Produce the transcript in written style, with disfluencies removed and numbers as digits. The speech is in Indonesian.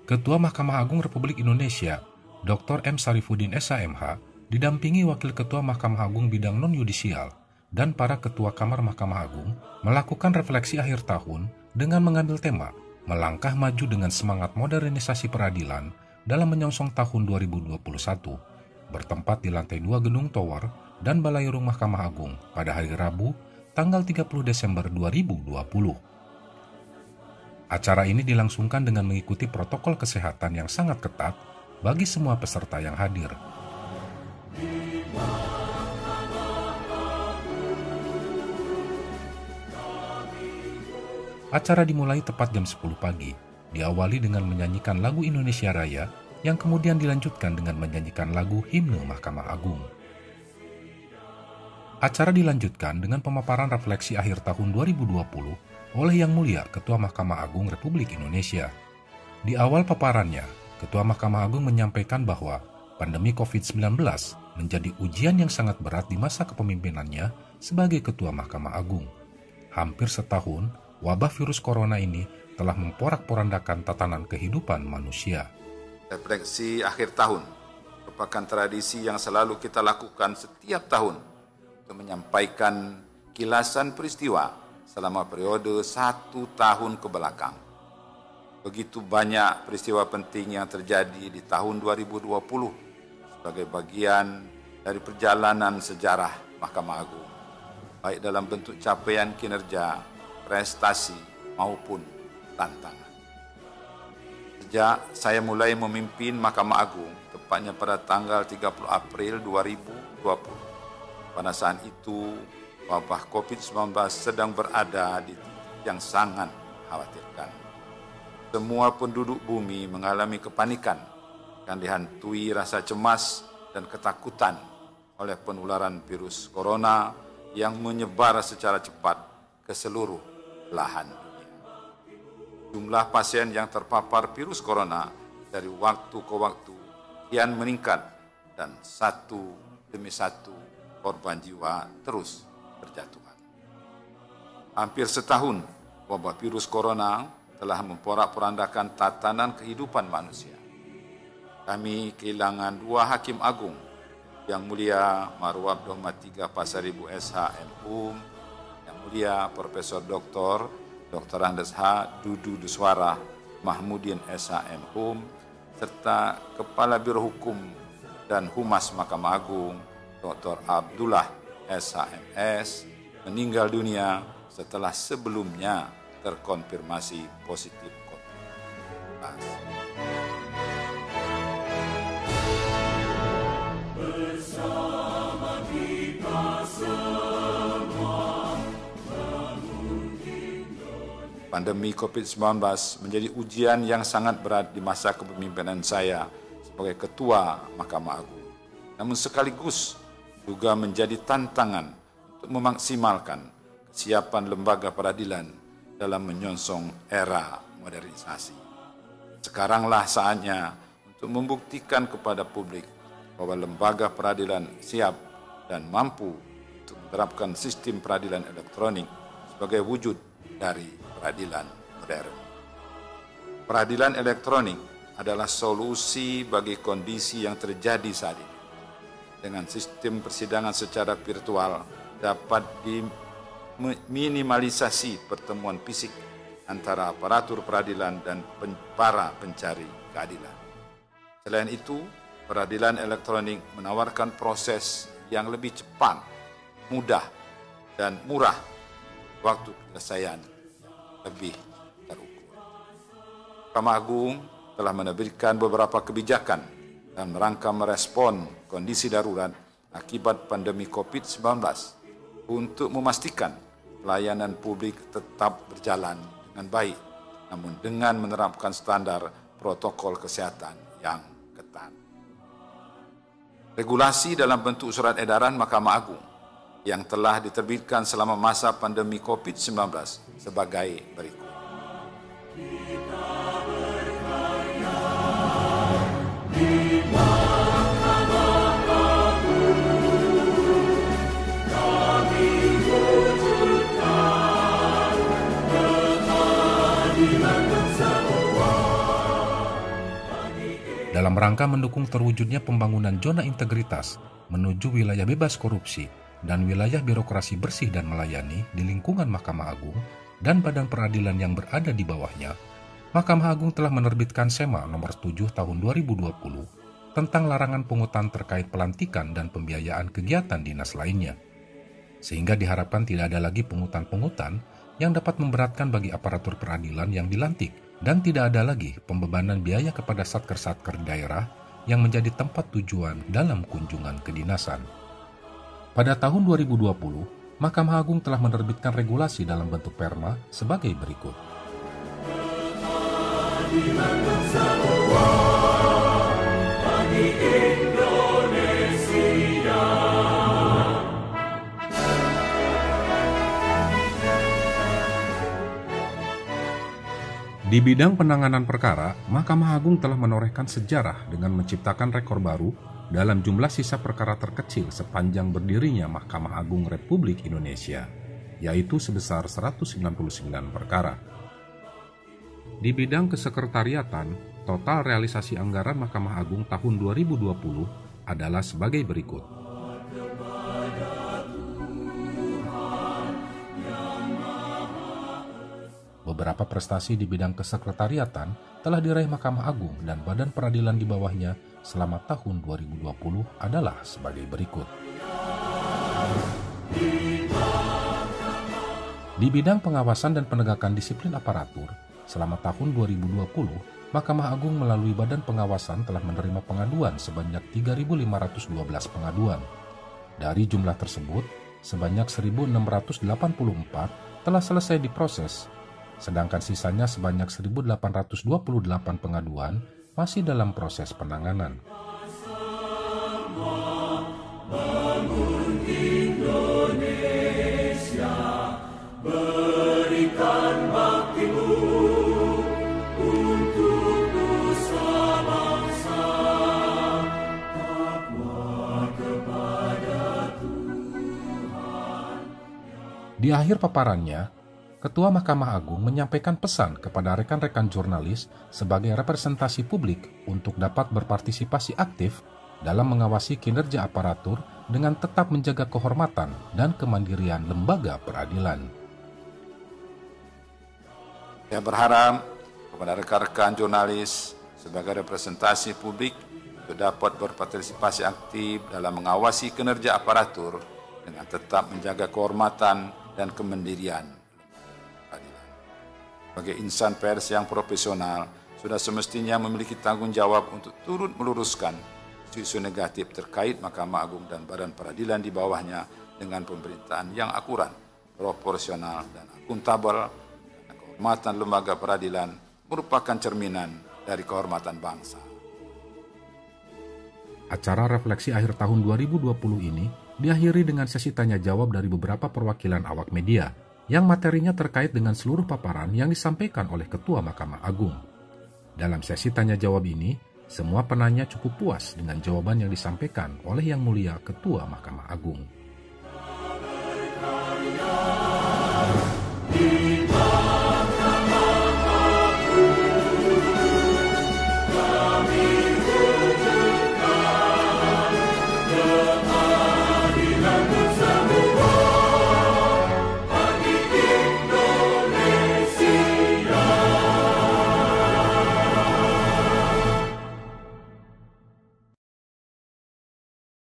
Ketua Mahkamah Agung Republik Indonesia, Dr. M. Sarifudin SHMH, didampingi Wakil Ketua Mahkamah Agung bidang non-yudisial dan para Ketua Kamar Mahkamah Agung melakukan refleksi akhir tahun dengan mengambil tema Melangkah Maju dengan Semangat Modernisasi Peradilan dalam menyongsong tahun 2021, bertempat di lantai 2 Gedung Tower dan Balairung Mahkamah Agung pada hari Rabu, tanggal 30 Desember 2020. Acara ini dilangsungkan dengan mengikuti protokol kesehatan yang sangat ketat bagi semua peserta yang hadir. Acara dimulai tepat jam 10 pagi, diawali dengan menyanyikan lagu Indonesia Raya yang kemudian dilanjutkan dengan menyanyikan lagu Himne Mahkamah Agung. Acara dilanjutkan dengan pemaparan refleksi akhir tahun 2020 oleh Yang Mulia Ketua Mahkamah Agung Republik Indonesia. Di awal paparannya, Ketua Mahkamah Agung menyampaikan bahwa pandemi COVID-19 menjadi ujian yang sangat berat di masa kepemimpinannya sebagai Ketua Mahkamah Agung. Hampir setahun, wabah virus corona ini telah memporak-porandakan tatanan kehidupan manusia. Refleksi akhir tahun merupakan tradisi yang selalu kita lakukan setiap tahun untuk menyampaikan kilasan peristiwa selama periode 1 tahun ke belakang. Begitu banyak peristiwa penting yang terjadi di tahun 2020 sebagai bagian dari perjalanan sejarah Mahkamah Agung, baik dalam bentuk capaian kinerja, prestasi, maupun tantangan. Sejak saya mulai memimpin Mahkamah Agung, tepatnya pada tanggal 30 April 2020, pada saat itu wabah COVID-19 sedang berada di titik yang sangat mengkhawatirkan. Semua penduduk bumi mengalami kepanikan dan dihantui rasa cemas dan ketakutan oleh penularan virus corona yang menyebar secara cepat ke seluruh belahan dunia. Jumlah pasien yang terpapar virus corona dari waktu ke waktu kian meningkat dan satu demi satu korban jiwa terus berjatuhan. Hampir setahun, wabah virus corona telah memporak-porandakan tatanan kehidupan manusia. Kami kehilangan 2 hakim agung, Yang Mulia Maruf Abdurrahman III Pasaribu SH MHum, Yang Mulia Profesor Dr. Andes H. Dudu Duswara Mahmudin SH MHum, serta Kepala Biro Hukum dan Humas Mahkamah Agung Dr. Abdullah SHMS meninggal dunia setelah sebelumnya terkonfirmasi positif COVID-19. Pandemi COVID-19 menjadi ujian yang sangat berat di masa kepemimpinan saya sebagai Ketua Mahkamah Agung. Namun sekaligus juga menjadi tantangan untuk memaksimalkan kesiapan lembaga peradilan dalam menyongsong era modernisasi. Sekaranglah saatnya untuk membuktikan kepada publik bahwa lembaga peradilan siap dan mampu untuk menerapkan sistem peradilan elektronik sebagai wujud dari peradilan modern. Peradilan elektronik adalah solusi bagi kondisi yang terjadi saat ini. Dengan sistem persidangan secara virtual dapat diminimalisasi pertemuan fisik antara aparatur peradilan dan para pencari keadilan. Selain itu, peradilan elektronik menawarkan proses yang lebih cepat, mudah, dan murah, waktu penyelesaian lebih terukur. Mahkamah Agung telah menerbitkan beberapa kebijakan dan merangka merespon kondisi darurat akibat pandemi COVID-19 untuk memastikan pelayanan publik tetap berjalan dengan baik, namun dengan menerapkan standar protokol kesehatan yang ketat. Regulasi dalam bentuk surat edaran Mahkamah Agung yang telah diterbitkan selama masa pandemi COVID-19 sebagai berikut. dalam rangka mendukung terwujudnya pembangunan zona integritas menuju wilayah bebas korupsi dan wilayah birokrasi bersih dan melayani di lingkungan Mahkamah Agung dan badan peradilan yang berada di bawahnya, Mahkamah Agung telah menerbitkan SEMA nomor 7 tahun 2020 tentang larangan pungutan terkait pelantikan dan pembiayaan kegiatan dinas lainnya. Sehingga diharapkan tidak ada lagi pungutan-pungutan yang dapat memberatkan bagi aparatur peradilan yang dilantik dan tidak ada lagi pembebanan biaya kepada satker-satker daerah yang menjadi tempat tujuan dalam kunjungan kedinasan. Pada tahun 2020, Mahkamah Agung telah menerbitkan regulasi dalam bentuk perma sebagai berikut. Di bidang penanganan perkara, Mahkamah Agung telah menorehkan sejarah dengan menciptakan rekor baru dalam jumlah sisa perkara terkecil sepanjang berdirinya Mahkamah Agung Republik Indonesia, yaitu sebesar 199 perkara. Di bidang kesekretariatan, total realisasi anggaran Mahkamah Agung tahun 2020 adalah sebagai berikut. Beberapa prestasi di bidang kesekretariatan telah diraih Mahkamah Agung dan badan peradilan di bawahnya selama tahun 2020 adalah sebagai berikut. Di bidang pengawasan dan penegakan disiplin aparatur, selama tahun 2020, Mahkamah Agung melalui Badan Pengawasan telah menerima pengaduan sebanyak 3.512 pengaduan. Dari jumlah tersebut, sebanyak 1.684 telah selesai diproses, sedangkan sisanya sebanyak 1.828 pengaduan masih dalam proses penanganan. Indonesia, berikan baktimu untuk nusa bangsa, takwa kepada Tuhan. Di akhir paparannya, Ketua Mahkamah Agung menyampaikan pesan kepada rekan-rekan jurnalis sebagai representasi publik untuk dapat berpartisipasi aktif dalam mengawasi kinerja aparatur dengan tetap menjaga kehormatan dan kemandirian lembaga peradilan. Saya berharap kepada rekan-rekan jurnalis sebagai representasi publik untuk dapat berpartisipasi aktif dalam mengawasi kinerja aparatur dengan tetap menjaga kehormatan dan kemandirian. Sebagai insan pers yang profesional, sudah semestinya memiliki tanggung jawab untuk turut meluruskan isu-isu negatif terkait Mahkamah Agung dan badan peradilan di bawahnya dengan pemerintahan yang akurat, proporsional, dan akuntabel. Karena kehormatan lembaga peradilan merupakan cerminan dari kehormatan bangsa. Acara refleksi akhir tahun 2020 ini diakhiri dengan sesi tanya jawab dari beberapa perwakilan awak media, yang materinya terkait dengan seluruh paparan yang disampaikan oleh Ketua Mahkamah Agung. Dalam sesi tanya-jawab ini, semua penanya cukup puas dengan jawaban yang disampaikan oleh Yang Mulia Ketua Mahkamah Agung. Di Mahkamah Agung, kami